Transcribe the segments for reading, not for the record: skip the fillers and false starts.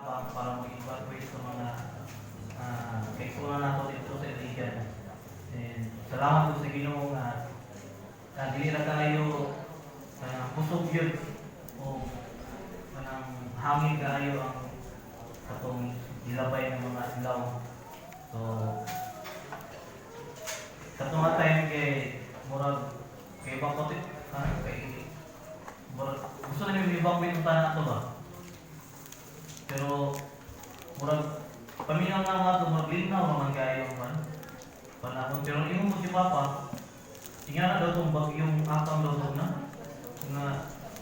para mag-evaluate sa mga kaigsunan nato dito sa Iligan. And salamat po sa Ginoo nga dili na tayo kusog yun o kanang hangin kaayo ang atong gilabay ng mga adlaw. So sa tunga time kay murag kay bakit kay murag gusto nila i-evaluate ang tanan nato ba? Pero murag paminaw nga mga ito, murag linaw naman kayo man panahon. Pero yung mo si Papa, tingnan na daw itong bagyong akam daw ito na nga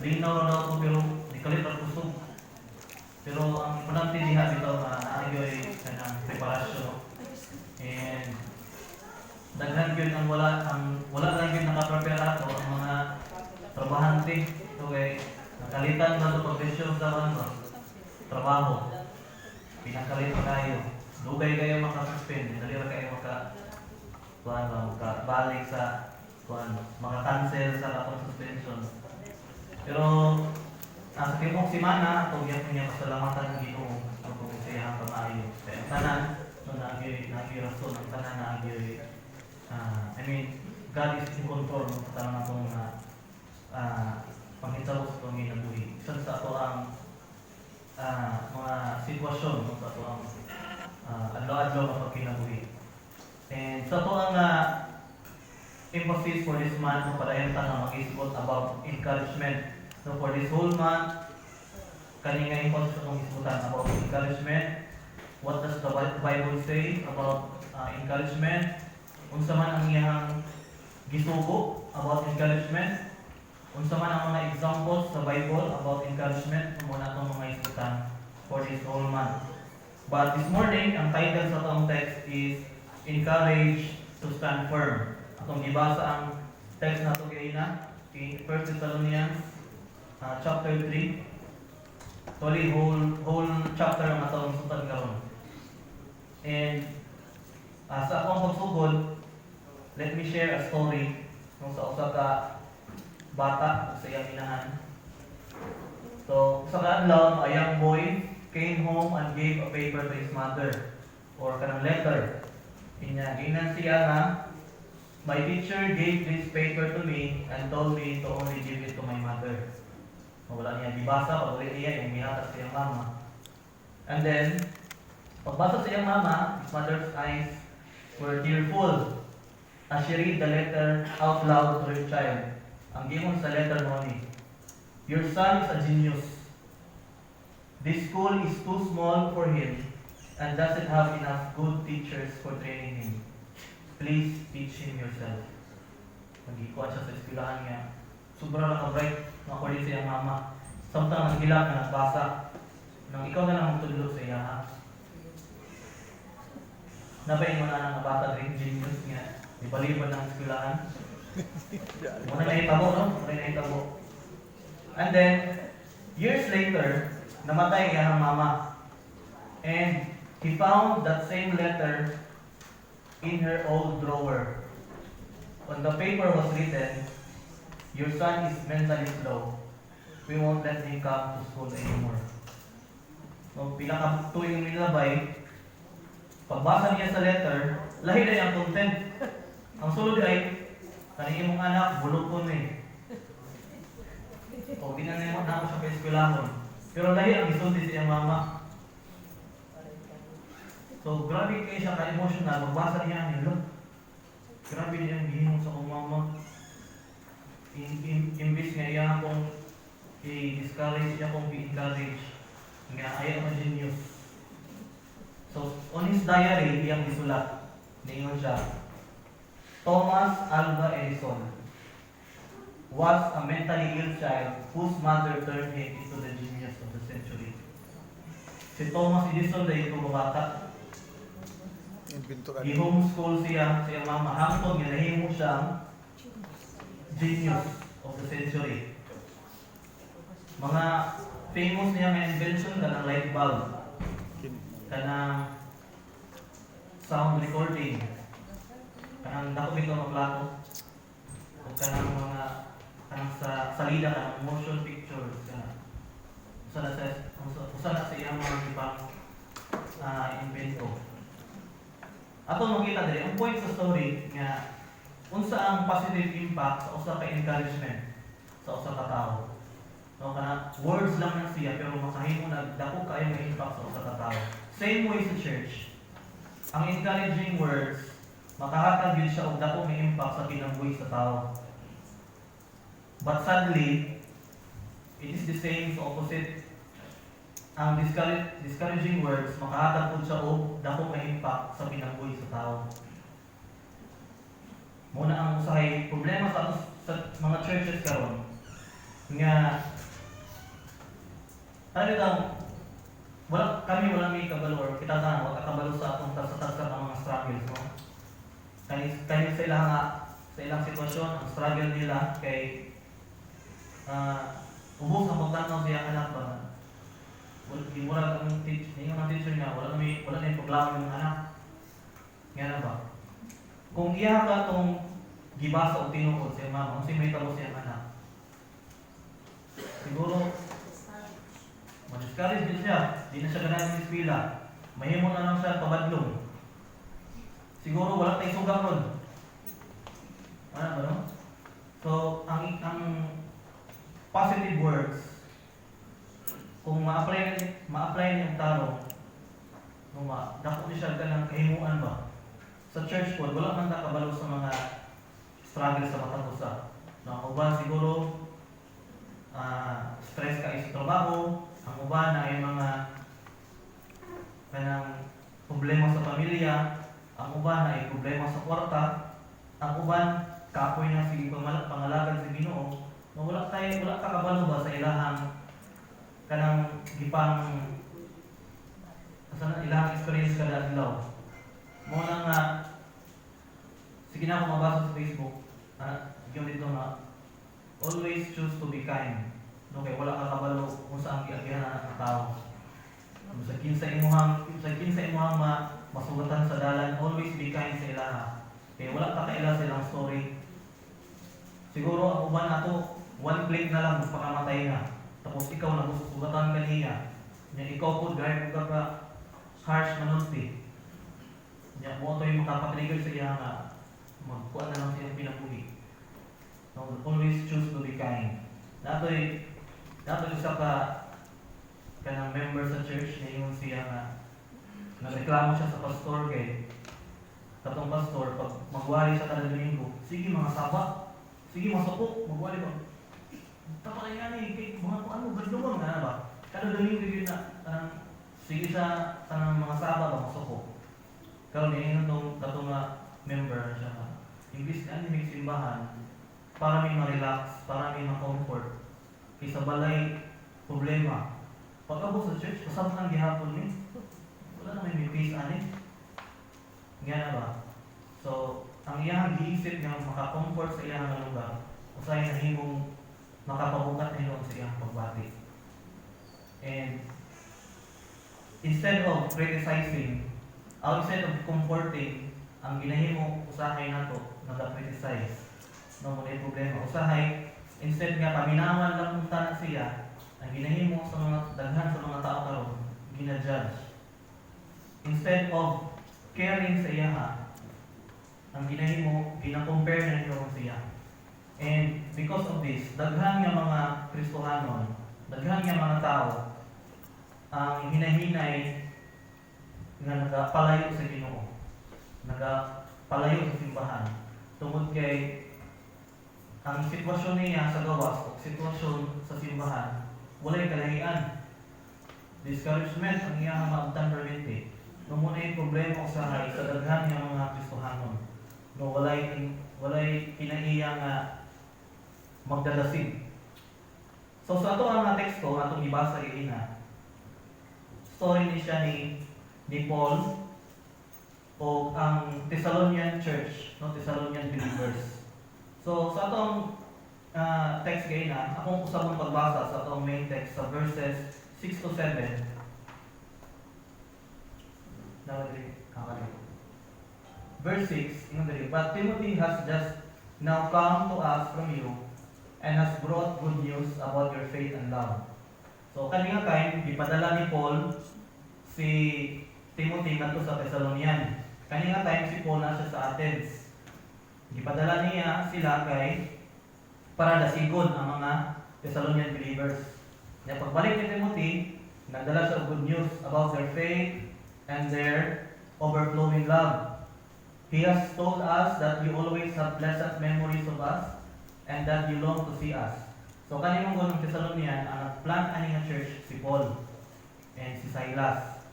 linaw na daw ito pero di kalit ang kusog. Pero ang importante diha bitaw na naayoy kanang preparasyon. And daghan gyud ang wala lang gyud nakaprepare ato ang mga trabahante. So kay nakalitan na ito pag-desyon sa ano trabaho, pinakalit kayo, lugay kayo makasuspend, dali ra kayo makabalik sa maka-cancel sa atong suspension. Pero sa timong simana, itong niya pasalamatan ng Ginoo kung siya ang pamaayo. Kaya ang tanan, nagi rason, ang tanan nagi God is in control ng tanan natong panghitabo sa panginabuhi. Isa sa ato ang mga sitwasyon sa ito ang adlaw-adlaw na pagkinabuhi. And sa ito ang emphasis for this month, padayon ta na mag-isipot about encouragement. So for this whole month, kaninga emphasis itong isputan about encouragement. What does the Bible say about encouragement? Unsa man ang iyang gisugo about encouragement? Unsa man ang mga examples sa Bible about encouragement, muna itong mga isputan for this whole month. But this morning, ang title sa itong text is Encourage to Stand Firm. Atong gibasa ang text na ito kaina in 1 Thessalonians chapter 3. Actually, whole chapter ang atong sutan karon. And sa akong pagsugod, let me share a story kung sa usa ka bata sa iyang inahan. So, sa kadlaw, a young boy came home and gave a paper to his mother or kanang letter. Ginan siya na, my teacher gave this paper to me and told me to only give it to my mother. Wala niya bibasa, pag-ulit niya yung mihatas sa iyang mama. And then, pagbasa sa iyang mama, his mother's eyes were tearful as she read the letter out loud to her child. Ang gimon sa letter mo ni, your son is a genius. This school is too small for him and doesn't have enough good teachers for training him. Please teach him yourself. Nag-ikuan siya sa eskwelahan niya. Sobra na ka-bright na kulit sa iyang mama. Samtang naghilak na nagbasa. Nang ikaw na lang magtulog sa iya, ha? Nabayin mo na ng bata rin, genius niya. Ibaliban ng eskwelahan. Muna na itabo, no? Muna na itabo. And then, years later, namatay niya ang mama. And he found that same letter in her old drawer. On the paper was written, your son is mentally slow. We won't let him come to school anymore. So, pinaka-tuwing nilabay, pagbasa niya sa letter, lahi na yung content. Ang sulod ay, kanina mong anak, bulok ko o ginanimot na ako sa eskwelahon. Pero lahi ang isulti sa iyang mama. So, grabe kayo siya ka-emotional. Magbasa niya ang hilot. Grabe niya ang gihimo sa akong mama. Imbis nga iya akong i-discourage, iya akong i-encourage. Nga ayaw ang genius. So, on his diary, iyang isulat. Niingon siya, Thomas Alva Edison was a mentally ill child whose mother turned him into the genius of the century. Si Thomas Edison dahil ito bata. I-homeschool siya sa iyang mama. Hangtod niya nahimo siyang genius of the century. Mga famous niya nga invention kanang light bulb, kanang sound recording, kanang dako bitaw nga plato, o kanang mga kanang sa salida kanang motion pictures, usa na sa iyang mga ipang invento. Ato makita diri ang point sa story nga unsa ang positive impact sa usa ka encouragement sa usa ka tawo. No, kana words lang na siya pero makahimo na dako kaayo nga impact sa usa ka tawo. Same way sa church. Ang encouraging words makahatag gyud siya og dako nga impact sa kinabuhi sa tawo. But sadly, it is the same sa opposite. Ang discouraging words makahatag pud siya og dako nga impact sa kinabuhi sa tawo. Muna ang usahay problema sa mga churches karon nga ano daw wala may kabalo or kita na wala kabalo sa atong tagsa ng mga struggles, no? Kani sa ilang sitwasyon ang struggle nila kay ubos ang pagtanaw siya anak ba wala ang teacher nga wala may problema yung anak nga ba kung iya ka tong gibasa o tinuod sa mama kung si may tabo siya anak siguro ma-discourage din siya, di na siya ganahan ng eskwela. Mahimo na lang siya pabadlong. Siguro wala tayong sugang ron. Ano ba no? So, ang positive words, kung ma-apply yung tarong, dako ni siya ganang kahimuan ba? Sa church po, wala man nakabalo sa mga struggle sa matang usa. No, uban siguro stress ka sa trabaho, ang uban na ay mga kanang problema sa pamilya, ang uban na ay problema sa kwarta, ang uban kapoy na sige pangalagan sa Ginoo. No, wala ka kabalo ba sa ilahang kanang gipang sa ilahang experience kada adlaw. Mo nang sige na ako mabasa sa Facebook. Yung dito na always choose to be kind. No, kay wala ka kabalo kung saan giagihan ang tao. Sa kinsa imuhang masugatan sa dalan, always be kind sa ilaha. Kay wala ka kaila sa ilang story. Siguro ang uban ato, one click na lang pakamatay na. Tapos ikaw nagusugatan kaniya. Nya ikaw pud gayud ka harsh manunti. Nya mo to yung makapatrigger sa iya nga magkuan na lang siyang pinabuhi. No, always choose to be kind. Dapat isa ka kanang member sa church na yung siya nga nagreklamo siya sa pastor kay katong pastor pag magwali siya kada Domingo, sige mga saba, sige masuko, magwali ba? Tama na yan kay mga ano, gadluman nga ba? Kada Domingo yun na sige sa tanang mga saba ba masuko. Karon yun katong member na siya imbis na may simbahan para may ma-relax, para may ma-comfort kaysa balay problema. Pag-abot sa church, kasama ang gihapon ni. Wala na may peace ani. Nga na ba? So, ang iyang giisip nga maka-comfort sa iyang lugar, usahay na himong makapabukat na sa iyang pagbati. And instead of criticizing, instead of comforting, ang ginahimo usahay nato nag-criticize. No mo problema. Usahay instead nga paminawan lang unta na siya, ang ginahimo sa mga daghan sa mga tao karon, gina-judge. Instead of caring sa iya, ang ginahimo gina-compare na niyo siya. And because of this, daghan nga mga Kristohanon, daghan nga mga tao ang hinahinay nga nagapalayo sa Ginoo, nagapalayo sa simbahan tungod kay ang sitwasyon niya sa gawas o sitwasyon sa simbahan, walay kalahian. Discouragement ang iyang maabtan permente. Nung muna yung problema usahay sa daghan ng mga Kristohanon. No, walay kinaiya nga magdadasin. So sa ato ang teksto, atong ibasa ina, story ni siya ni Paul o ang Thessalonian Church, no, Thessalonian believers. So, sa atong text ngayon akong usapang pagbasa sa atong main text sa verses 6 to 7. Verse 6, but Timothy has just now come to us from you and has brought good news about your faith and love, So kanina time gipadala ni Paul si Timothy ngadto sa Thessalonian. Kanina time si Paul na siya sa Athens. Gipadala niya sila kay para dasigon ang mga Thessalonian believers. Na pagbalik ni Timothy, nagdala siya good news about their faith and their overflowing love. He has told us that you always have pleasant memories of us and that you long to see us. So kanimong gunong Thessalonian, ang nagplant ani nga church si Paul and si Silas.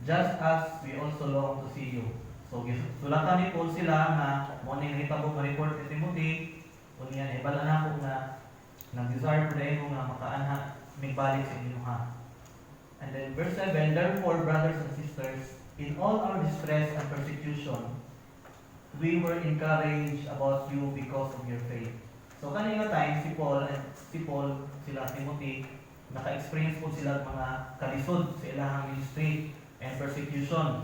Just as we also long to see you. So sulatan ni Paul sila nga mo ning hitabo nga report ni Timothy, unya ibala na ko nga nag-desire po dahil nga makaanha migbalik sa inyo ha. And then verse 7, therefore brothers and sisters, in all our distress and persecution, we were encouraged about you because of your faith. So kanina time si Paul, sila Timothy, naka-experience po sila mga kalisod sa ilahang ministry and persecution.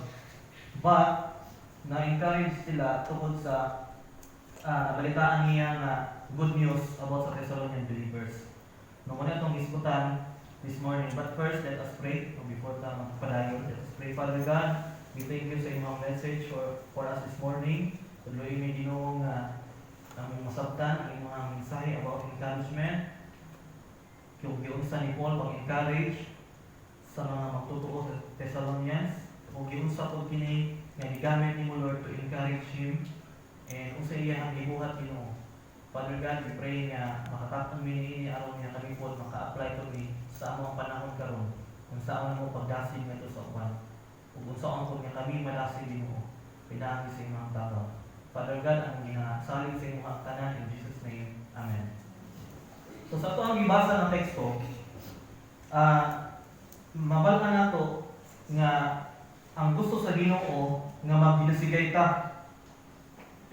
But na-encourage sila tungkol sa nabalitaan niya nga good news about sa Thessalonian believers. Nung muna itong isputan this morning. But first, let us pray. Before tayo magpadayon, let us pray. Father God, we thank you sa inyong message for us this morning. Tuloy may Ginoong ang masabtan, ang mga mensahe about encouragement. Kung giunsa ni Paul pag-encourage sa mga magtutuo sa Thessalonians, o giunsa po kini nga gigamit ni mo Lord to encourage him and unsa iya ang gibuhat Ginoo. Father God, we pray nga makatapon mi ni aron nga kami po maka-apply to me sa among panahon karon. Kung saan mo pagdasig ngadto sa uban. Ug unsa ang nga kami madasig Ginoo. Pinaagi sa imong tabaw. Father God, ang ginasalig sa imong tanan in Jesus name. Amen. So sa ato ang gibasa ng teksto, mabal-an nato nga ang gusto sa Ginoo nga magdinasigay ta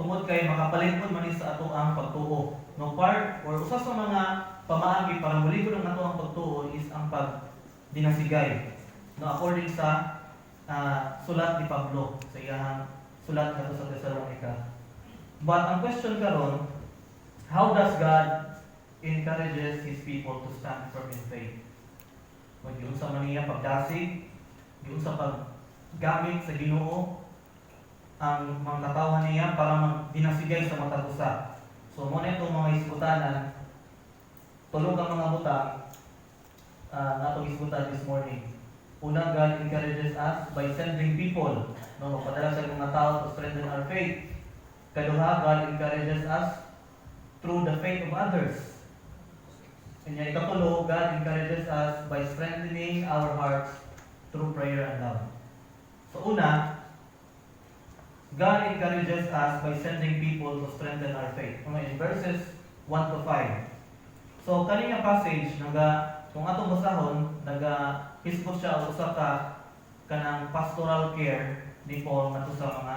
tungod kay makapalingkod man sa ato ang pagtuo. No part or usa sa mga pamaagi para muligod ang ato ang pagtuo is ang pagdinasigay. No according sa sulat ni Pablo sa iyang sulat kadto sa Thessalonica. But ang question karon, how does God encourages His people to stand firm in faith? Kung yun sa maniya pagdasig, yun sa paggamit sa Ginoo ang mga katawan niya para magdinasigay sa matag usa. So muna itong mga isputanan, tulog ang mga butang natong isputan this morning. Una, God encourages us by sending people. No, magpadala sa mga tao to strengthen our faith. Kaduha, God encourages us through the faith of others. And yan, ikatulo, God encourages us by strengthening our hearts through prayer and love. So una, God encourages us by sending people to strengthen our faith. In verses 1 to 5. So kanina passage, kung atong basahon, hisgot siya usa ka kanang pastoral care ni Paul ngadto sa mga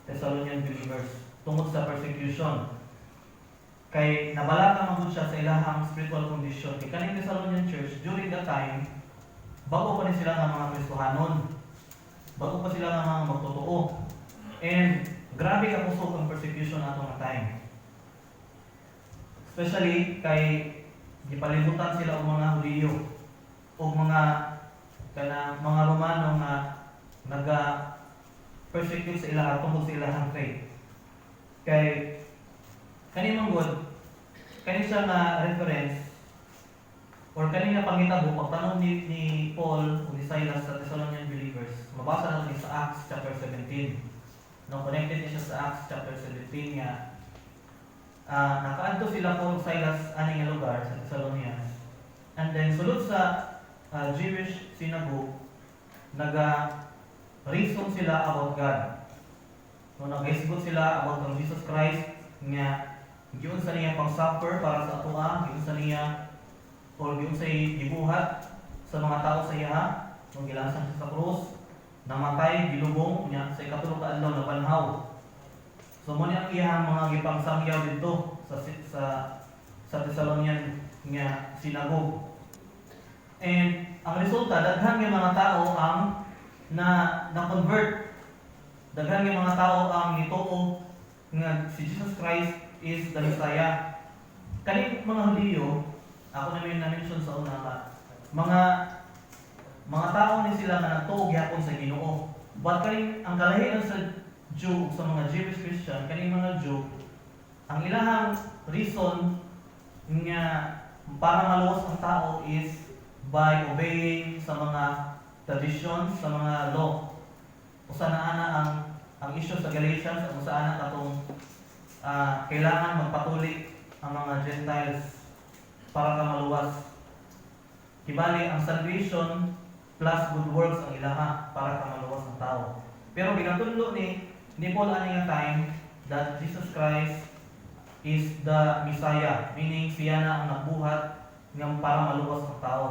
Thessalonian believers tungod sa persecution. Kay nabalaka man siya sa ilahang spiritual condition. Kay kaning Thessalonian church during that time, bago pa ni sila nga mga Kristohanon. Bago pa sila nga mga magtotoo. And grabe ka kusog ang persecution nato nga time. Especially kay gipalibutan sila og mga Hudiyo o mga Romano nga naga-persecute sa ilaha tungkol sa ilahang faith. Kay kanimong God, kani siya nga reference or kani nga pangitabo pagtanong ni Paul o ni Silas sa Thessalonian believers. Mabasa natin sa Acts chapter 17. No, connected niya siya sa Acts chapter 17 nga nakaadto sila Paul ug Silas ani nga lugar sa Thessalonians. And then sulod sa Jewish synagogue, reason sila about God. No, nag-isgot sila about ang Jesus Christ nga giun sa niya pang-suffer para sa atoa, giun sa niya or giun sa gibuhat sa mga tao sa iya, nung gilansan siya sa krus, namatay, gilubong niya sa ikatulong ka adlaw na banhaw. So mo niya ang iyang mga gipangsangyaw dito sa Thessalonian nga synagogue. And ang resulta, daghan nga mga tao ang na-convert. Daghan nga mga tao ang nituo nga si Jesus Christ is the Messiah. Kani mga Hudiyo, ako na may na-mention sa una ka, mga tao ni sila nga nagtuog gyapon sa Ginoo. But kaning ang kalahian sa Jew sa mga Jewish Christian, kaning mga Jew, ang ilahang reason nga para maluwas ang tao is by obeying sa mga traditions, sa mga law. Usa na ana ang issue sa Galatians, ang usa ana katong kailangan magpatuli ang mga Gentiles para ka maluwas. Kibali ang salvation plus good works ang ilaha para ka maluwas ang tao. Pero ginatudlo ni Paul ani nga time that Jesus Christ is the Messiah, meaning siya na ang nagbuhat nga para maluwas ang tao.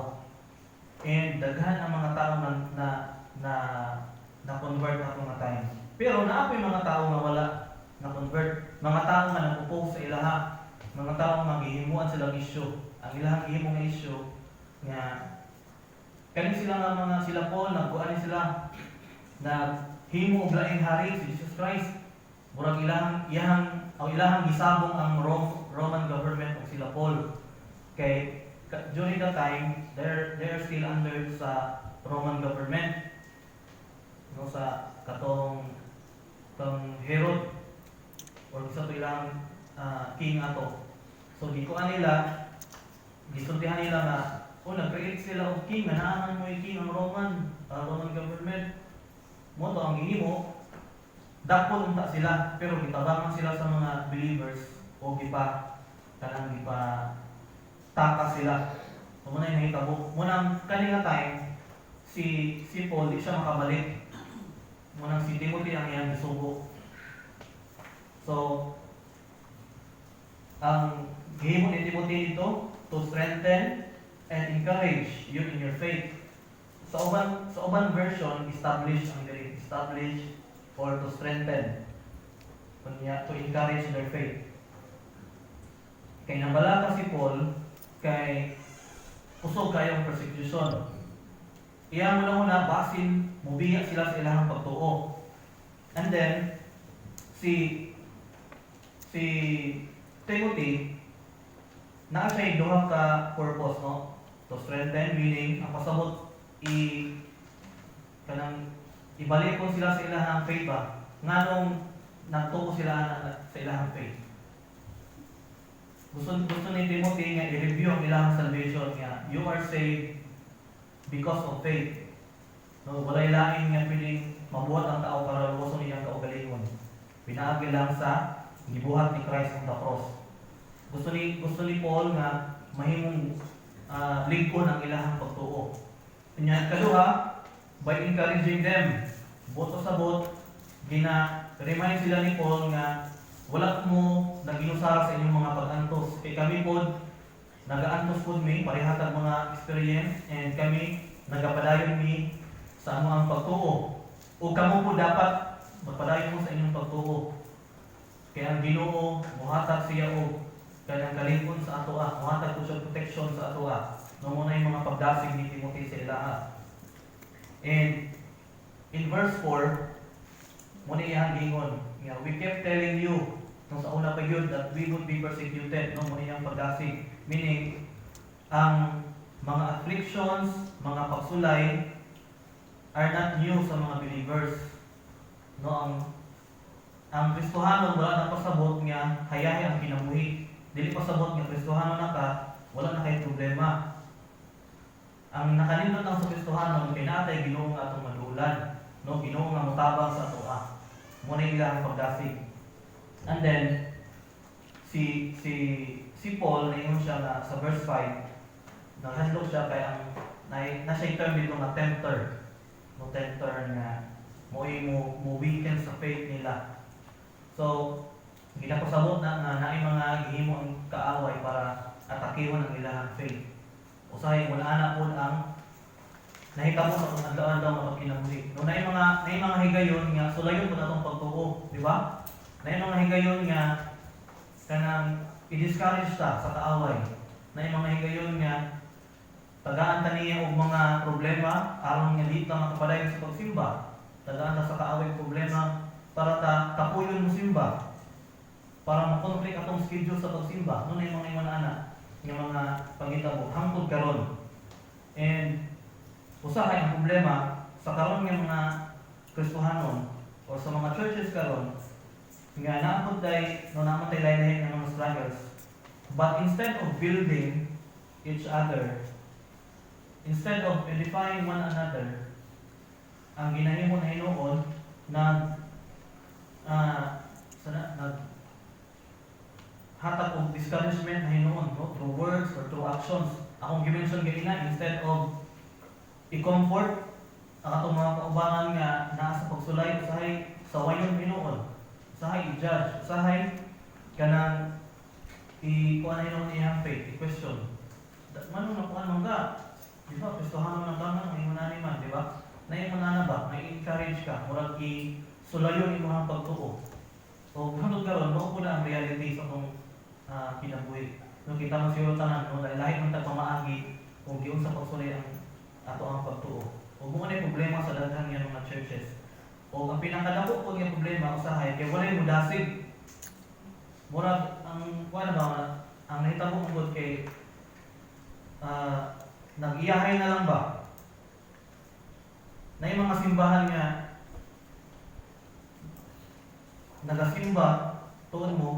And daghan ang mga tao na convert ato nga time. Pero naapoy mga tao nga wala na convert, mga tao nga nagpo-post sa ilaha, mga tao nga gihimuan sila issue. Ang ilahang gihimo nga issue nga kani sila nga mga sila Paul nagkuan sila na himo og laing hari si Jesus Christ. Murag ilahang gisabong ang Roman government og sila Paul. Kay during that time they are still under sa Roman government. No, sa katong Herod or isa to ilang king ato. So gikuan nila, gisultihan nila nga nag-create sila og king, ganahan mo yung king ang Roman government. Mo to ang gihimo, dakpon unta sila, pero gitabangan sila sa mga believers o gipa taka sila. So muna yung nahitabo. Muna kanina time, si Paul di siya makabalik. Muna si Timothy ang iyang gisugo. So, ang gihimo ni Timothy dito to strengthen and encourage you in your faith. Sa uban version, establish or to strengthen. Kunya to encourage their faith. Kay nabalaka si Paul kay kusog kayong persecution. Iya muna basin mubiya sila sa ilahang pagtuo. And then si Timothy naa siya duha ka purpose, no? To strengthen, meaning ang pasabot ibalik ko sila sa ilahang faith ba nganong nagtuo sila sa ilahang faith. Gusto ni Timothy nga i-review ang ilahang salvation nga you are saved because of faith. No, walay lain nga piling mabuhat ang tao para luwason niyang kaugalingon. Pinaagi lang sa gibuhat ni Christ on the cross. Gusto ni Paul nga mahimong lingkon ang ilahang pagtuo. Kanya kaduha, by encouraging them, boto sa bot, remind sila ni Paul nga wala mo naginusara sa inyong mga pag-antos. Kay kami po, nag-aantos po mi, parihatag mga experience, and kami nagapadayon mi sa among pagtuo. O kamo po dapat magpadayon mo sa inyong pagtuo. Kaya ang Ginoo muhatag siya o kanyang kalingkon sa atoa, muhatag po siya protection sa atoa. No muna yung mga pagdasig ni Timothy sa ilaha. And in verse 4, muna iyang gingon, we kept telling you nung sa una pa yun that we would be persecuted. No muna iyang pagdasig. Meaning, ang mga afflictions, mga pagsulay are not new sa mga believers. No, ang Kristohano wala na pasabot nga hayahay ang kinabuhi. Dili pasabot nga Kristohano na ka, wala na kay problema. Ang nakalindot lang sa Kristohano kay natay Ginoo nga atong madulan, no, Ginoo nga motabang sa atoa. Mo na ilang pagdasig. And then si Paul naingon siya na sa verse 5, naghandog siya kay ang na siya term dito nga tempter. No, tempter nga mo weaken sa faith nila. So, ginapasabot na naay mga gihimo ang kaaway para atakiwan ang ilahang faith. Usahay wala na po ang nahitabo sa kung adlaw-adlaw nga pagkinabuhi. No, naay mga higayon nga sulayon po natong pagtuo, di ba? Naay mga higayon nga kanang i-discourage ta sa kaaway. Naay mga higayon nga tagaan ta niya og mga problema aron nga di ta makapadayon sa pagsimba. Tagaan ta sa kaaway problema para ta kapuyon mo simba. Para makonflict atong schedule sa pagsimba. No na yung mga anak, yung mga pangitabo hangtod karon. And usahay ang problema sa karon nga mga Kristohanon o sa mga churches karon nga naapod day no namatay lain-lain nga mga struggles. But instead of building each other, instead of edifying one another, ang ginahimo na hinuon nag hatag og discouragement na hinuon no? Through words or through actions. Akong gimension ganina, instead of i-comfort ang atong mga kaubangan nga naa sa pagsulay, usahay sa wayon hinuon, usahay i-judge, usahay kanang kuha na hinuon iyang faith, i-question. Manong nakuha mong ka, di ba? Kristohanon ng bangang, may manani man, di ba? Naimunana ba? May encourage ka, murag i-sulayon imong pagtuo. O hanod karon, mao po na ang reality sa itong kinabuhi. Nung kita mo siguro tanan, no, dahil lahat ng tagpamaagi kung giun sa pagsulay ang ato ang pagtuo. O kung ano yung problema sa daghang yan mga churches. O ang pinakadako po yung problema, usahay, kaya wala yung mudasig. Murag, wala ba, ang nahitabo mong kay nag-iyahay na lang ba? Na yung mga simbahan nga nagasimba, tuon mo,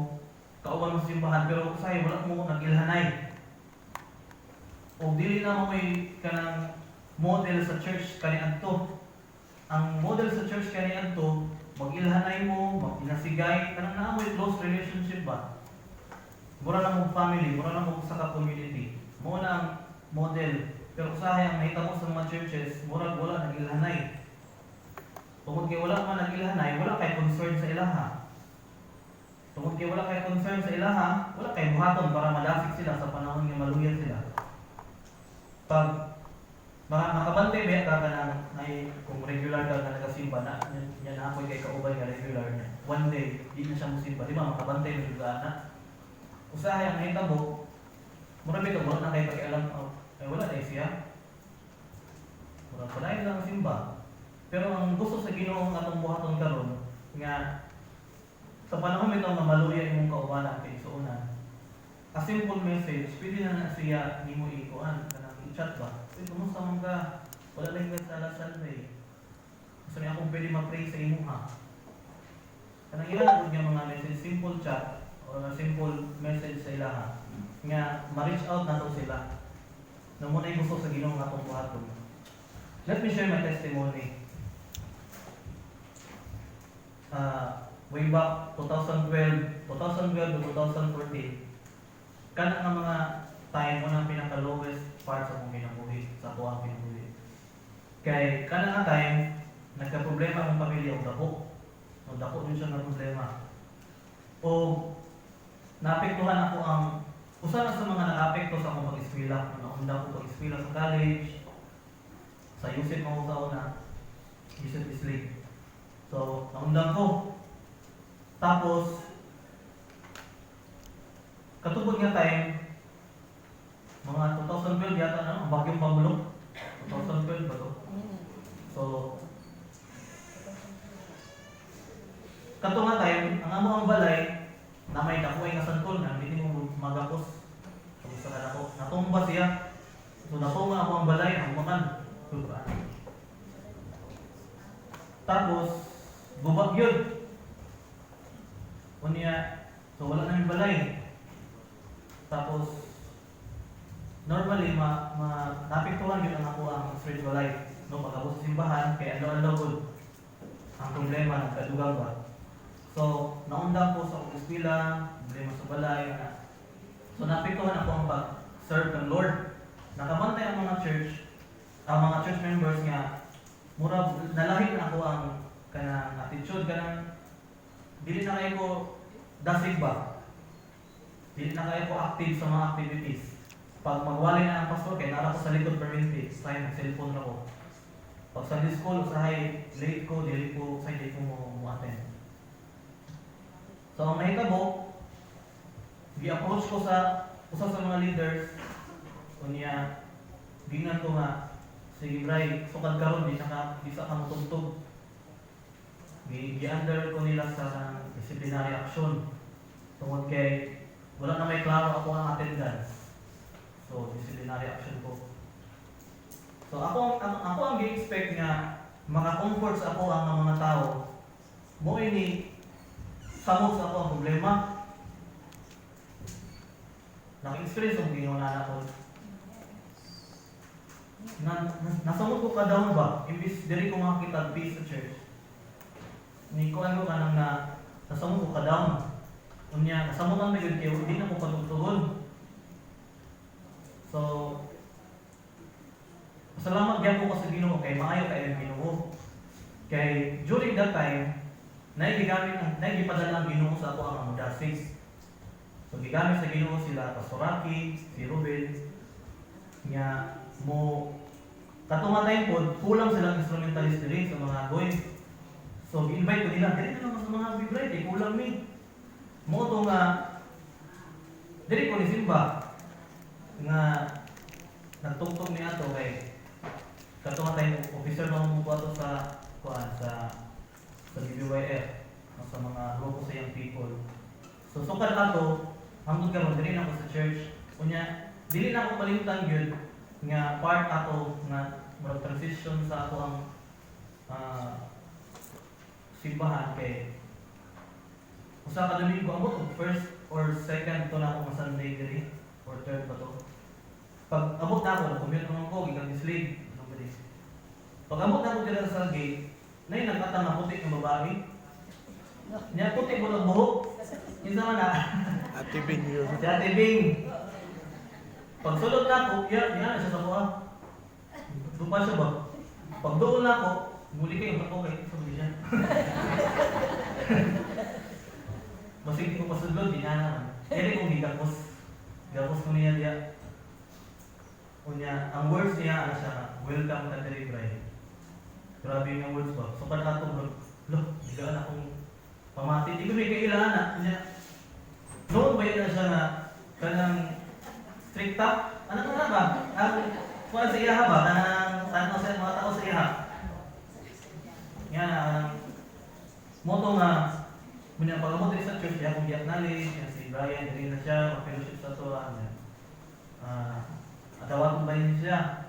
kauban mo sa simbahan, pero usahay, wala mo nag-ilhanay. O dili na mo may kanang model sa church kaniadto. Ang model sa church kaniadto, mag-ilhanay mo, mag-inasigay, kanang naamoy close relationship ba? Mura na mo family, mura na mo sa community. Mo na ang model. Pero usahay ang mahitabo sa mga churches, murag wala nag-ilhanay. Tungod kay wala man nag-ilhanay, wala kay concern sa ilaha. Tungod kay wala kay concern sa ilaha, wala kay buhaton para madasig sila sa panahon nga maluya sila. Pag makabantay ba ka ng kung regular ka na nagasimba na yan na ako'y kay kaubay nga regular na one day, di na siya musimba, di ba makabantay na juga na usahay ang nahitabo, mura bito, wala na kayo pakialam, ay wala na siya, mura pala lang ang simba. Pero ang gusto sa Ginoo nga atong buhaton karon nga sa panahon ito nga maluya imong kaubanan kay suunan. A simple message, pwede na siya nimo ikuan kanang i-chat ba? Kasi kumusta man ka? Wala lang ka sa Sunday. Gusto niya akong pwede ma-pray sa imo ha. Kanang ilan nga mga message, simple chat o simple message sa ilaha nga ma-reach out na to sila. Na muna yung gusto sa Ginoo nga atong buhaton. Let me share my testimony. Way back 2012 to 2014, kana nga mga time mo na pinaka-lowest part sa mong kinabuhi, sa ako ang kinabuhi. Kay kana nga time, nagka-problema ang pamilya o dako. O dako din siya na problema. O naapektuhan ako ang usa na sa mga naapekto sa akong pag-eskwela. Naunda ko pag-eskwela sa college, sa Yusuf mo sa una, Yusuf Islig. So, naundang ko. Tapos, katubod nga time, mga 2012 yata na, ang bagyong pamulong. 2012 ba to? So, kato nga time, ang amo ang balay, na may dakuay nga santol na, hindi mo magapos. So, isa ka dako. Natumba siya. So, natunga ako ang balay, ang makan. Tapos, bubag yun. Unya, so wala nang balay. Tapos, normally, napiktuhan yun ang ako ang spiritual life. No, pag-abot sa simbahan, kaya ano-ano ko ang problema, nagkadugang ba. So, naundang ko sa eskwela, problema sa balay. So, napiktuhan ako ang pag-serve ng Lord. Nakabantay ang mga church members nga, mura, nalahit na ako ang kanang attitude, kanang dili na kayo ko dasig ba? Dili na kayo ko active sa mga activities. Pag magwali na ang pastor, kaya nara ko sa likod permanente, sign, cellphone na ko. Pag sa school, usahay, late ko, dili ko mo-attend. So, ang mahitabo, gi-approach ko sa usa sa mga leaders, kunya, ginan ko nga, sige Bray, sukad karon di sa ka mutugtog. Gi-under ko nila sa disciplinary action. Tungod kay wala na may klaro ako ang attendance. So disciplinary action ko. So ako ang gi-expect nga maka-comfort sa ako ang mga tao. Mo ini samot sa ako ang problema. Naka-experience ang ginoo na ako. Nasamot ko ka down ba? Imbis diri ko makita peace sa church. Ni ko ano ka nang nasamot ko ka down. Unya nasamot ang medyo kayo, hindi na ko patugtugon. So salamat gyud ko sa Ginoo kay maayo kay ang Ginoo. Kay during that time, naigipadala ang Ginoo sa ako ang mga dasig. So gigamit sa Ginoo sila Pastor Rocky, si Ruben, nya mo katumatay po kulang silang instrumentalist diri sa mga goy. So gi-invite ko nila diri na sa mga biblay kay kulang mi. Mo to nga diri ko ni simba nga nagtugtog niya to kay katumatay officer na mo ato sa kuan sa BBYF sa mga grupo sa young people. So sukad ato hangtod karon diri na ako sa church. Unya dili na ako palimutan gyud nga part ato nga murag transition sa ato ang simbahan kay usa ka Domingo amot og first or second to na ako nga Sunday diri or third pa to. Pag abot na ako, commute naman ko gikan slave ano ba dis. Pag abot na ako diri sa gate, nay nagkatang na puti ng babae. Nya puti mo ng buhok. Kinsa man na? Ate Bing yun. Si Ate Bing. Pag sulod na ako, yan siya sa kuha. Dupa siya ba? Pag doon na ako, muli kayo ako kay sa siya. Masig ko pasulod, di na naman. Kaya kong gigapos. Gapos ko niya diya. Unya, ang words niya, ano siya, welcome ka diri bride. Grabe yung words ba? So pala ato bro, digaan akong pamati. Di ko may kailangan na. Unya, noon ba yun na siya na kanang strict top? Ano na ba? Kuha sa iha ba? Kanang tanaw sa mga tao sa iha. Yan, moto nga, muna pag-abot rin sa church, kaya kung giyak knowledge, si Brian, dili na siya, mag-fellowship sa to, atawag ba yun siya?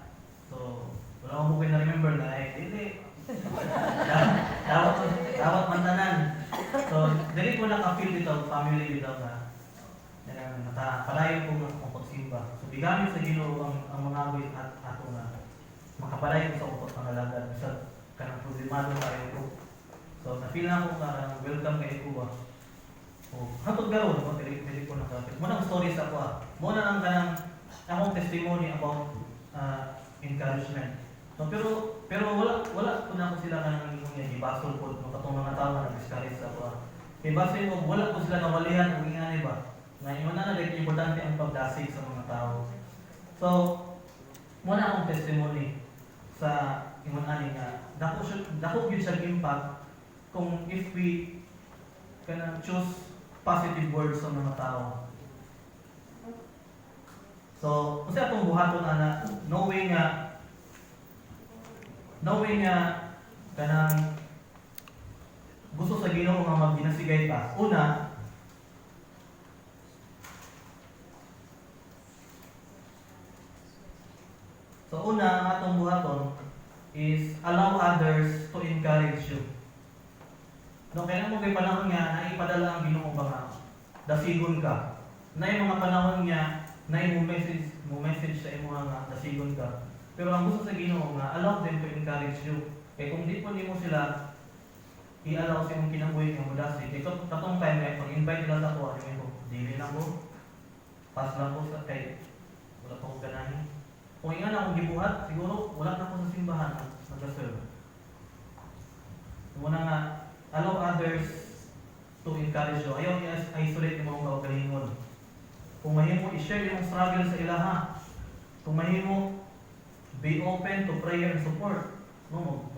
So, wala akong bukay na-remember na, dili. Dawat mantanan. So, dili ko naka-feel dito, family dito na, nakapalayo ko ng pagsimba. So, bigamit sa Ginoo ang mga awit at ato na makapalayo ko sa upot pangalagan. Bisa, kanang problemado kayo ko. So, na-feel na ako parang welcome kay Kuwa. O, hatod garon, dili ko nakapit. Muna ang stories ako Muna ang kanang akong testimony about encouragement. So, pero wala ko na ako sila kanang ibasol po katong mga tao na nag-discourage ako. Kay base ko wala ko sila nawalihan og ingani ba. Nga iyon na like importante ang pagdasig sa mga tao. So, muna akong testimony sa ingon ani nga dako gyud siya impact kung if we can choose positive words sa mga tao. So, kasi atong buhaton ana knowing kanang gusto sa Ginoo nga magdinasigay ta. Una, ang atong buhaton is allow others to encourage you. No, kaya mo kay panahon nga naipadala ang Ginoo ba nga dasigon ka. Na yung mga panahon nga na mo message sa imo nga dasigon ka. Pero ang gusto sa Ginoo nga allow them to encourage you. Kaya kung di po nimo sila i-allow sa imong kinabuhi nga mudasig. Ito katong time kay pag-invite nila sa kuha ko, dili na ko. Pass lang ko sa kay wala pa ko ganahin. Kung ingan akong gibuhat, siguro wala na ako sa simbahan mag-serve. Muna nga, allow others to encourage you. Ayaw i-isolate mo ang kaugalingon. Kung mahimo i-share yung struggle sa ilaha. Kung mahimo be open to prayer and support. No,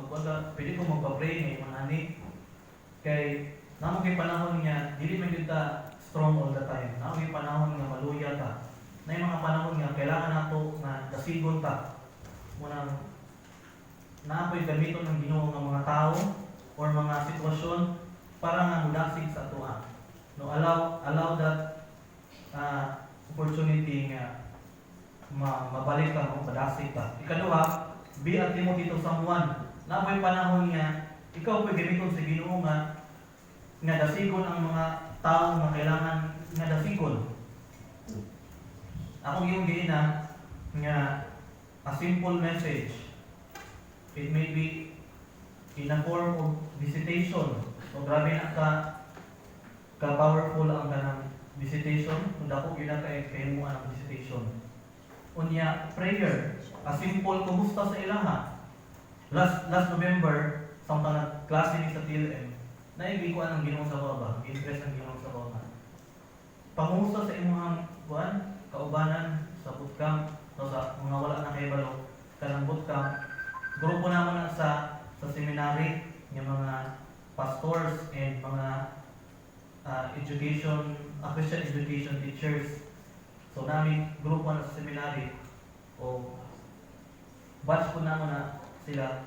pwede ko magpa-pray ngayon manani. Kay namo kay panahon niya, dili man kita strong all the time. Namo kay panahon nga maluya ta. Na yung mga panahon nga kailangan nato nga dasigon ta. Munang naapoy gamiton ng Ginoo ng mga tao or mga sitwasyon para nga mudasig sa atoa. No, allow that opportunity nga mabalik ka mo padasig ka. Ikaduha, be at Timothy to someone na may panahon niya ikaw pwede gamiton sa Ginoo nga dasigon ang mga tao nga kailangan nga dasigon. Ako yung giina nga a simple message. It may be in a form of visitation. So grabe na ka powerful ang kanang visitation. Kung dako gina kay mo ang visitation. Unya prayer, a simple kumusta sa ilaha. Last November, sa mga klase ni sa TLM, naibiguan ang Ginoo sa baba, impress ang Ginoo sa baba. Pangumusta sa imong buwan, kaubanan sa bootcamp, o sa mga wala na kahibalo, kanang bootcamp, grupo naman na sa seminary, yung mga pastors and mga Christian education teachers. So namin grupo na sa seminary o batch po naman na sila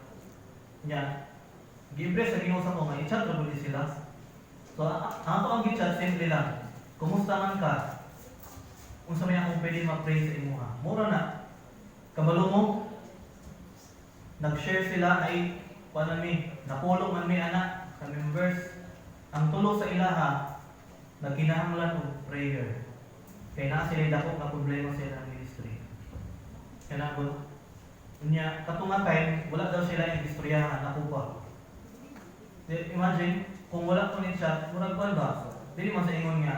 niya gi-impress sa Ginoo sa ko nga i-chat ra sila. So ako ang gi-chat simple lang. Kumusta man ka? Unsa may akong pwede ma-pray sa imuha? Mura na. Kabalo mo nag-share sila ay panami napulong man may anak sa members. Ang tulo sa ilaha nagkinahanglan og prayer. Kaya na sila dako nga problema sa ilang ministry. Kaya na niya katong time wala daw sila yung istoryahan ako pa. Imagine kung wala ko ni chat, murag kuan ba? Dili man sa ingon nga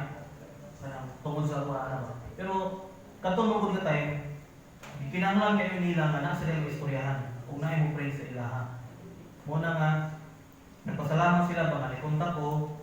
tungod sa kuan ba. Pero katong mugod ka time kinahanglan kayo nila nga na sila yung istoryahan ug naay mo pray sa ilaha. Mo na nga nagpasalamat sila ba nga kontak ko